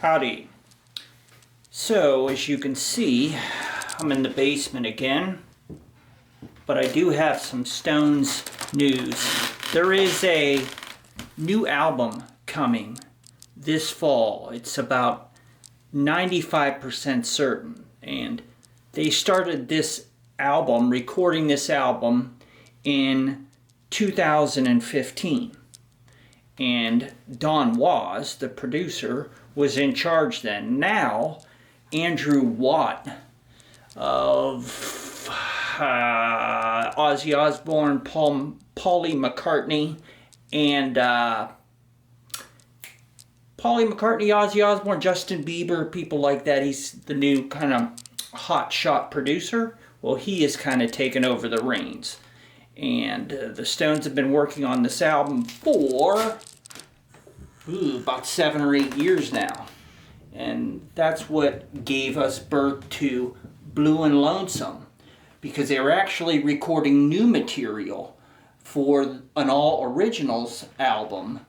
Howdy. So, as you can see, I'm in the basement again, but I do have some Stones news. There is a new album coming this fall. It's about 95% certain, and they started this album, recording this album in 2015. And Don Was, the producer, was in charge then. Now, Andrew Watt of Ozzy Osbourne, Paulie McCartney, and Ozzy Osbourne, Justin Bieber, people like that. He's the new kind of hotshot producer. Well, he has kind of taken over the reins. And the Stones have been working on this album for about 7 or 8 years now. And that's what gave us birth to Blue and Lonesome, because they were actually recording new material for an all originals album,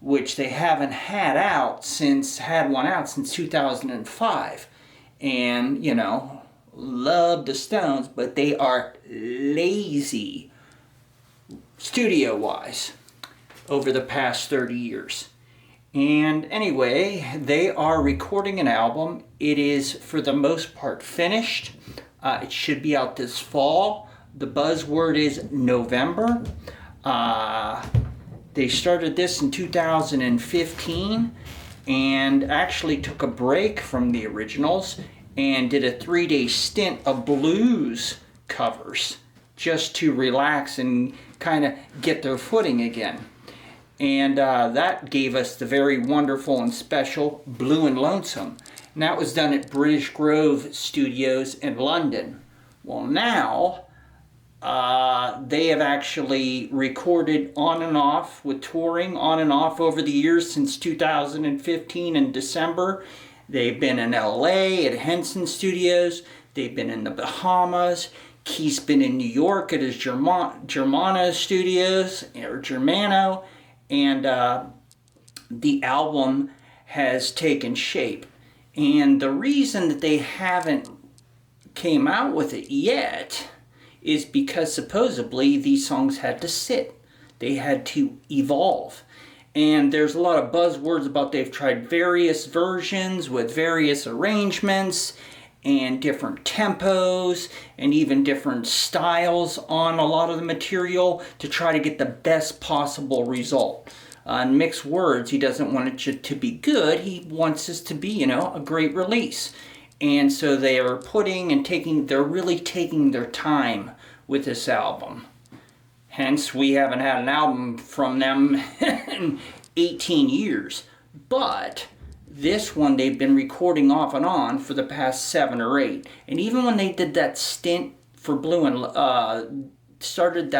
which they haven't had one out since 2005. And, you know, love the Stones, but they are lazy studio-wise over the past 30 years. And anyway, they are recording an album. It is, for the most part, finished. It should be out this fall. The buzzword is November. They started this in 2015 and actually took a break from the originals and did a 3-day stint of blues covers just to relax and kind of get their footing again. And that gave us the very wonderful and special Blue and Lonesome. And that was done at British Grove Studios in London. Well, now they have actually recorded on and off with touring on and off over the years since 2015 in December. They've been in LA at Henson Studios. They've been in the Bahamas. Keith's been in New York at his Germano Studios, or Germano. And the album has taken shape. And the reason that they haven't came out with it yet is because supposedly these songs had to sit. They had to evolve. And there's a lot of buzzwords about they've tried various versions with various arrangements and different tempos and even different styles on a lot of the material to try to get the best possible result. In mixed words, he doesn't want it to be good. He wants this to be, you know, a great release. And so they are they're really taking their time with this album. Hence, we haven't had an album from them in 18 years. But this one they've been recording off and on for the past 7 or 8. And even when they did that stint for Blue and started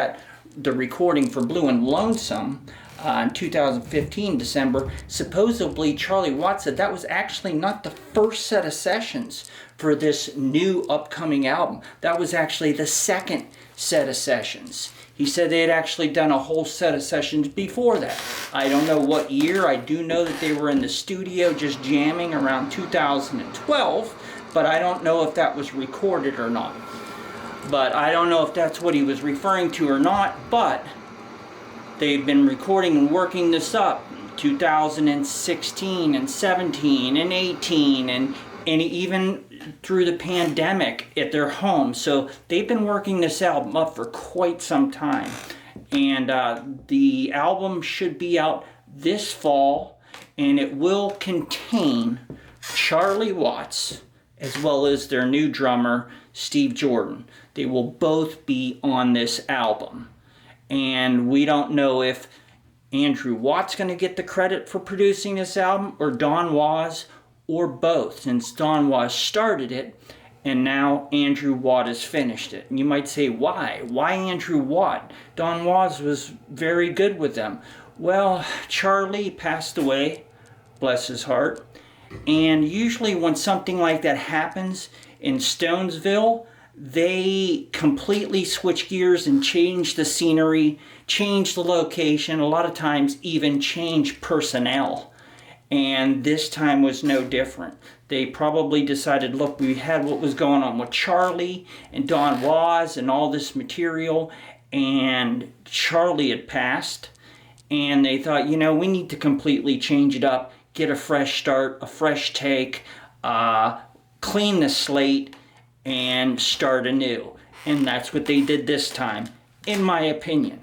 the recording for Blue and Lonesome in 2015 December, supposedly Charlie Watts said that was actually not the first set of sessions for this new upcoming album. That was actually the second set of sessions. He said they had actually done a whole set of sessions before that. I don't know what year. I do know that they were in the studio just jamming around 2012, but I don't know if that was recorded or not. But I don't know if that's what he was referring to or not, but they've been recording and working this up in 2016 and 17 and 18 and even through the pandemic at their home. So they've been working this album up for quite some time. And the album should be out this fall, and it will contain Charlie Watts as well as their new drummer, Steve Jordan. They will both be on this album. And we don't know if Andrew Watt's going to get the credit for producing this album, or Don Was, or both, since Don Was started it and now Andrew Watt has finished it. And you might say, why? Why Andrew Watt? Don Was was very good with them. Well, Charlie passed away, bless his heart. And usually when something like that happens in Stonesville, they completely switch gears and change the scenery, change the location, a lot of times even change personnel. And this time was no different. They probably decided, look, we had what was going on with Charlie and Don Was and all this material, and Charlie had passed, and they thought, you know, we need to completely change it up, get a fresh start, a fresh take, clean the slate, and start anew. And that's what they did this time, in my opinion.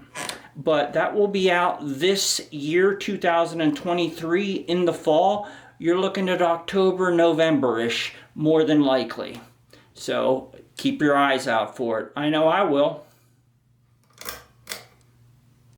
But that will be out this year, 2023, in the fall. You're looking at October, November-ish, more than likely. So keep your eyes out for it. I know I will.